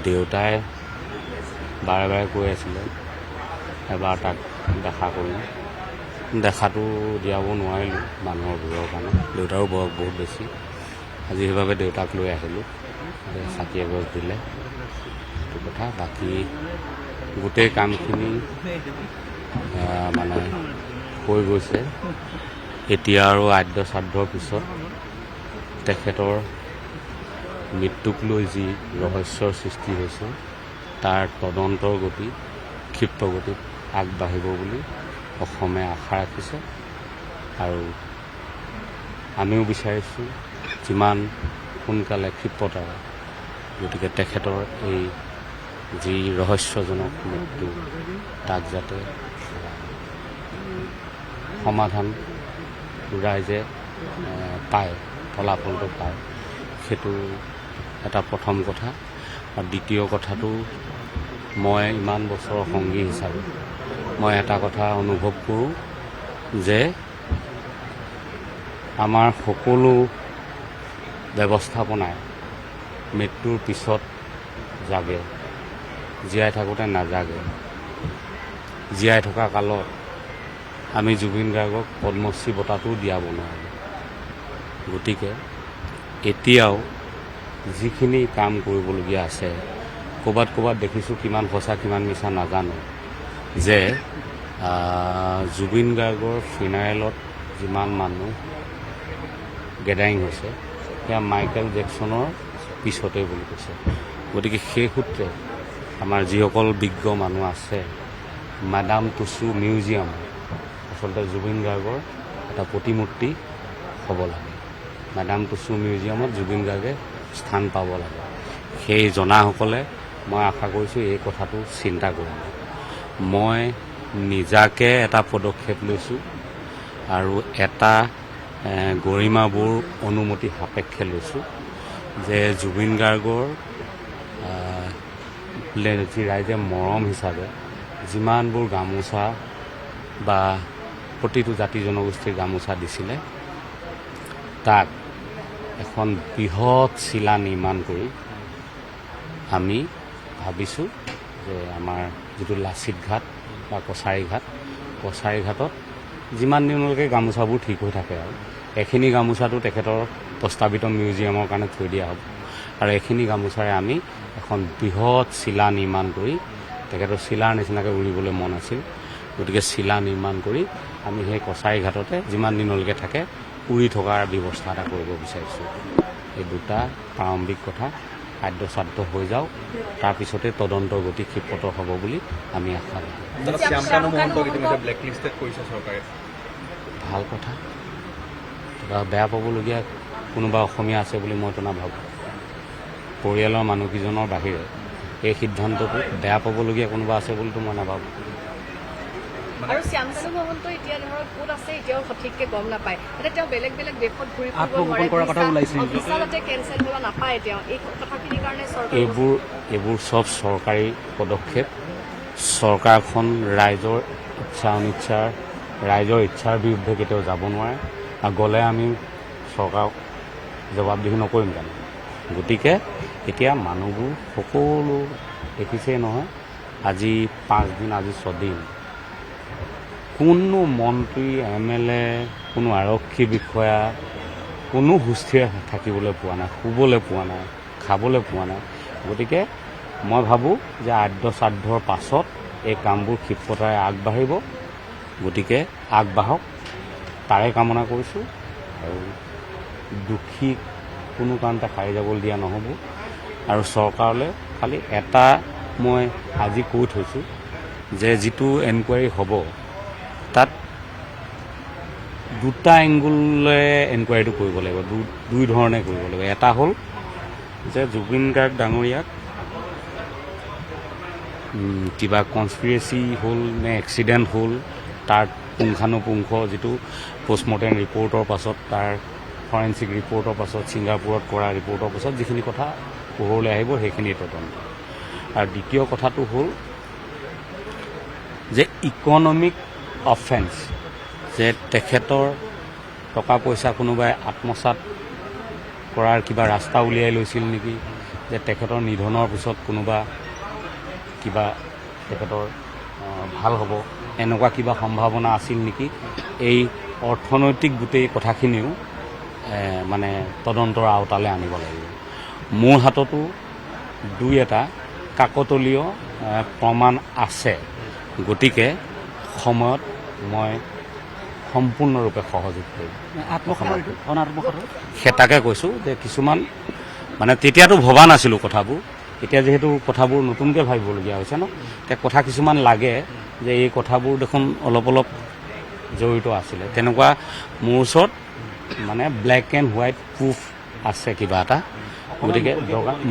দেউতাই বাৰে বাৰে কৈ আছিলে এবাৰ তাক দেখা কৰিম। দেখাটো দিয়াব নোৱাৰিলোঁ মানুহৰ ভিৰৰ কাৰণে। দেউতাৰো বয়স বহুত বেছি। আজি সেইবাবে দেউতাক লৈ আহিলোঁ, চাকি এগছ দিলে সেইটো কথা। বাকী গোটেই কামখিনি মানে হৈ গৈছে। এতিয়া আৰু আদ্য শ্ৰাদ্ধৰ পিছত তেখেতৰ মৃত্যুক লৈ যি ৰহস্যৰ সৃষ্টি হৈছে তাৰ তদন্তৰ গতি ক্ষিপ্ৰ গতিত আগবাঢ়িব বুলি অসমে আশা ৰাখিছে। আৰু আমিও বিচাৰিছোঁ যিমান সোনকালে ক্ষিপ্ৰতাৰে, গতিকে তেখেতৰ এই যি ৰহস্যজনক মৃত্যু তাক যাতে সমাধান ৰাইজে পায়, ফলাফলটো পায়, সেইটো এটা প্ৰথম কথা। আৰু দ্বিতীয় কথাটো, মই ইমান বছৰৰ সংগী হিচাপে মই এটা কথা অনুভৱ কৰোঁ যে আমাৰ সকলো ব্যৱস্থাপনাই মৃত্যুৰ পিছত জাগে, জীয়াই থাকোঁতে নাজাগে। জীয়াই থকা কালত আমি জুবিন গাৰ্গক পদ্মশ্ৰী বঁটাটোও দিয়াব নোৱাৰোঁ। গতিকে এতিয়াও যিখিনি কাম কৰিবলগীয়া আছে, ক'ৰবাত দেখিছোঁ, কিমান সঁচা কিমান মিছা নাজানো, যে জুবিন গাৰ্গৰ ফিনাৰেলত যিমান মানুহ গেডাৰিং হৈছে সেয়া মাইকেল জেকচনৰ পিছতে বুলি কৈছে। গতিকে সেই সূত্ৰে আমাৰ যিসকল বিজ্ঞ মানুহ আছে, মাদাম টুছু মিউজিয়াম আচলতে জুবিন গাৰ্গৰ এটা প্ৰতিমূৰ্তি হ'ব লাগে। মাদাম টুছু মিউজিয়ামত জুবিন গাৰ্গে স্থান পাব লাগে। সেই জনাসকলে মই আশা কৰিছোঁ এই কথাটো চিন্তা কৰিব। মই নিজাকে এটা পদক্ষেপ লৈছোঁ আৰু এটা গৰিমাবোৰ অনুমতি সাপেক্ষে লৈছোঁ যে জুবিন গাৰ্গৰ যি ৰাইজে মৰম হিচাপে যিমানবোৰ গামোচা বা প্ৰতিটো জাতি জনগোষ্ঠীৰ গামোচা দিছিলে, তাক এখন বৃহৎ চিলা নিৰ্মাণ কৰি আমি ভাবিছোঁ যে আমাৰ যিটো লাচিত ঘাট বা কছাৰী ঘাটত যিমান দিনলৈকে গামোচাবোৰ ঠিক হৈ থাকে আৰু এইখিনি গামোচাটো তেখেতৰ প্ৰস্তাৱিত মিউজিয়ামৰ কাৰণে থৈ দিয়া হ'ব। আৰু এইখিনি গামোচাৰে আমি এখন বৃহৎ চিলা নিৰ্মাণ কৰি, তেখেতৰ চিলাৰ নিচিনাকৈ উৰিবলৈ মন আছিল, গতিকে চিলা নিৰ্মাণ কৰি আমি সেই কছাৰী ঘাটতে যিমান দিনলৈকে থাকে উৰি থকাৰ ব্যৱস্থা এটা কৰিব বিচাৰিছোঁ। এই দুটা প্ৰাৰম্ভিক কথা। খাদ্য শ্ৰাদ্ধ হৈ যাওক, তাৰপিছতে তদন্তৰ গতি ক্ষিপ্ৰতৰ হ'ব বুলি আমি আশা কৰোঁ। ভাল কথা। বেয়া পাবলগীয়া কোনোবা অসমীয়া আছে বুলি মইতো নাভাবোঁ। পৰিয়ালৰ মানুহকেইজনৰ বাহিৰে এই সিদ্ধান্তটো বেয়া পাবলগীয়া কোনোবা আছে বুলিতো মই নাভাবোঁ। আৰু শ্যামকানু মহন্ত এতিয়া ধৰক ক'ত আছে এতিয়াও সঠিককৈ গম নাপায়। এতিয়া তেওঁ বেলেগ বেলেগ দেশত ঘূৰি ফুৰিব নোৱাৰে, ভিছাতে কেঞ্চেল হ'ব নাপায়। তেওঁ এই কথাখিনিৰ কাৰণে এইবোৰ চব চৰকাৰী পদক্ষেপ। চৰকাৰখন ৰাইজৰ ইচ্ছা অনিচ্ছাৰ, ৰাইজৰ ইচ্ছাৰ বিৰুদ্ধে কেতিয়াও যাব নোৱাৰে, আৰু গ'লে আমি চৰকাৰক জবাবদিহি নকৰিম জানো। গতিকে এতিয়া মানুহবোৰ সকলো দেখিছেই নহয়, আজি 5 দিন, আজি 6 দিন কোনো মন্ত্ৰী, MLA, কোনো আৰক্ষী বিষয়া, কোনো সুস্থিৰে থাকিবলৈ পোৱা নাই, শুবলৈ পোৱা নাই, খাবলৈ পোৱা নাই। গতিকে মই ভাবোঁ যে আদ্য শ্ৰাদ্ধৰ পাছত এই কামবোৰ ক্ষিপ্ৰতাৰে আগবাঢ়িব। গতিকে আগবাঢ়ক, তাৰে কামনা কৰিছোঁ। আৰু দোষী কোনো কাৰণতে সাৰি যাবলৈ দিয়া নহ'ব। আৰু চৰকাৰলৈ খালি এটা মই আজি কৈ থৈছোঁ যে যিটো এনকুৱাৰী হ'ব তাত দুটা এংগুলৰে এনকুৱাৰীটো কৰিব লাগিব, দুই ধৰণে কৰিব লাগিব। এটা হ'ল যে জুবিন গাৰ্গ ডাঙৰীয়াক কিবা কনস্পিৰেচি হ'ল নে এক্সিডেণ্ট হ'ল, তাৰ পুংখানুপুংখ যিটো পষ্টমৰ্টেম ৰিপৰ্টৰ পাছত, তাৰ ফৰেঞ্চিক ৰিপৰ্টৰ পাছত, ছিংগাপুৰত কৰা ৰিপৰ্টৰ পাছত যিখিনি কথা পোহৰলৈ আহিব সেইখিনি তদন্ত। আৰু দ্বিতীয় কথাটো হ'ল যে ইকনমিক অফেন্স, যে তেখেতৰ টকা পইচা কোনোবাই আত্মসাৎ কৰাৰ কিবা ৰাস্তা উলিয়াই লৈছিল নেকি, যে তেখেতৰ নিধনৰ পিছত কোনোবা কিবা তেখেতৰ ভাল হ'ব এনেকুৱা কিবা সম্ভাৱনা আছিল নেকি এই অৰ্থনৈতিক গোটেই কথাখিনিও মানে তদন্তৰ আওতালৈ আনিব লাগিব মোৰ হাততো দুই এটা কাকতলীয় প্ৰমাণ আছে গতিকে সময়ত মই সম্পূৰ্ণৰূপে সহযোগ কৰিম সেই তাকে কৈছোঁ যে কিছুমান মানে তেতিয়াতো ভবা নাছিলোঁ কথাবোৰ এতিয়া যিহেতু কথাবোৰ নতুনকৈ ভাবিবলগীয়া হৈছে ন এতিয়া কথা কিছুমান লাগে যে এই কথাবোৰ দেখোন অলপ অলপ জড়িত আছিলে তেনেকুৱা মোৰ ওচৰত মানে ব্লেক এণ্ড হোৱাইট প্ৰুফ আছে কিবা এটা গতিকে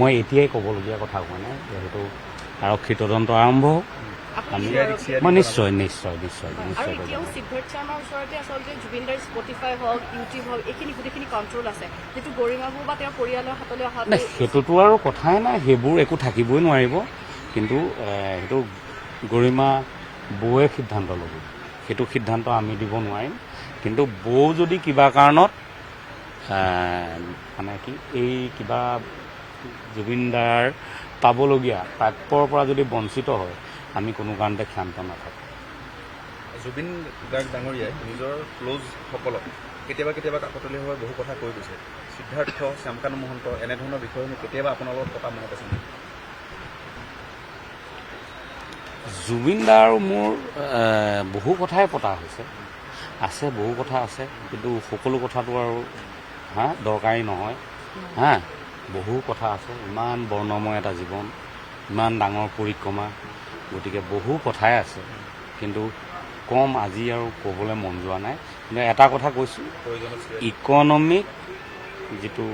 মই এতিয়াই ক'বলগীয়া কথা কোৱা নাই যিহেতু আৰক্ষী তদন্ত আৰম্ভ হওক মই নিশ্চয় নিশ্চয় নিশ্চয় নিশ্চয় আৰু এতিয়াও সিদ্ধাৰ্থ শৰ্মাৰ ওচৰতে আচলতে জুবিনদাৰ স্পটিফাই হওক ইউটিউব হওক এইখিনি গোটেইখিনি কণ্ট্ৰল আছে যিটো গৰিমাবু বা তেওঁৰ পৰিয়ালৰ হাতলৈ অহা নাই সেইটোতো আৰু কথাই নাই সেইবোৰ একো থাকিবই নোৱাৰিব কিন্তু সেইটো গৰিমা বৌৱে সিদ্ধান্ত ল'ব সেইটো সিদ্ধান্ত আমি দিব নোৱাৰিম কিন্তু বৌ যদি কিবা কাৰণত মানে কি এই কিবা জুবিনদাৰ পাবলগীয়া প্ৰাপ্যৰ পৰা যদি বঞ্চিত হয় আমি কোনো কাৰণতে ক্ষান্ত নাথাকোঁ জুবিন গাৰ্গ ডাঙৰীয়াই নিজৰ ক্ল'জসকলক কেতিয়াবা কাকতলীয়ভাৱে বহু কথা কৈ গৈছে সিদ্ধাৰ্থ শ্যামকানু মহন্ত এনেধৰণৰ বিষয়সমূহ কেতিয়াবা আপোনাৰ লগত পতা মনত আছে নেকি জুবিনদা আৰু মোৰ বহু কথাই পতা হৈছে আছে বহু কথা আছে কিন্তু সকলো কথাটো আৰু দৰকাৰী নহয় বহু কথা আছে ইমান বৰ্ণময় এটা জীৱন ইমান ডাঙৰ পৰিক্ৰমা গতিকে বহু কথাই আছে কিন্তু কম আজি আৰু ক'বলৈ মন যোৱা নাই কিন্তু এটা কথা কৈছোঁ ইকনমিক যিটো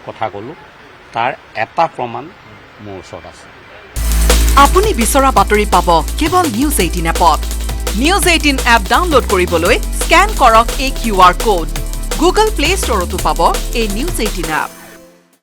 কথা ক'লোঁ তাৰ এটা প্ৰমাণ মোৰ ওচৰত আছে আপুনি বিচৰা বাতৰি পাব কেৱল নিউজ 18 এপত নিউজ 18 এপ ডাউনলোড কৰিবলৈ স্কেন কৰক এই QR কোড গুগল প্লে ষ্টৰতো পাব এই নিউজ 18 এপ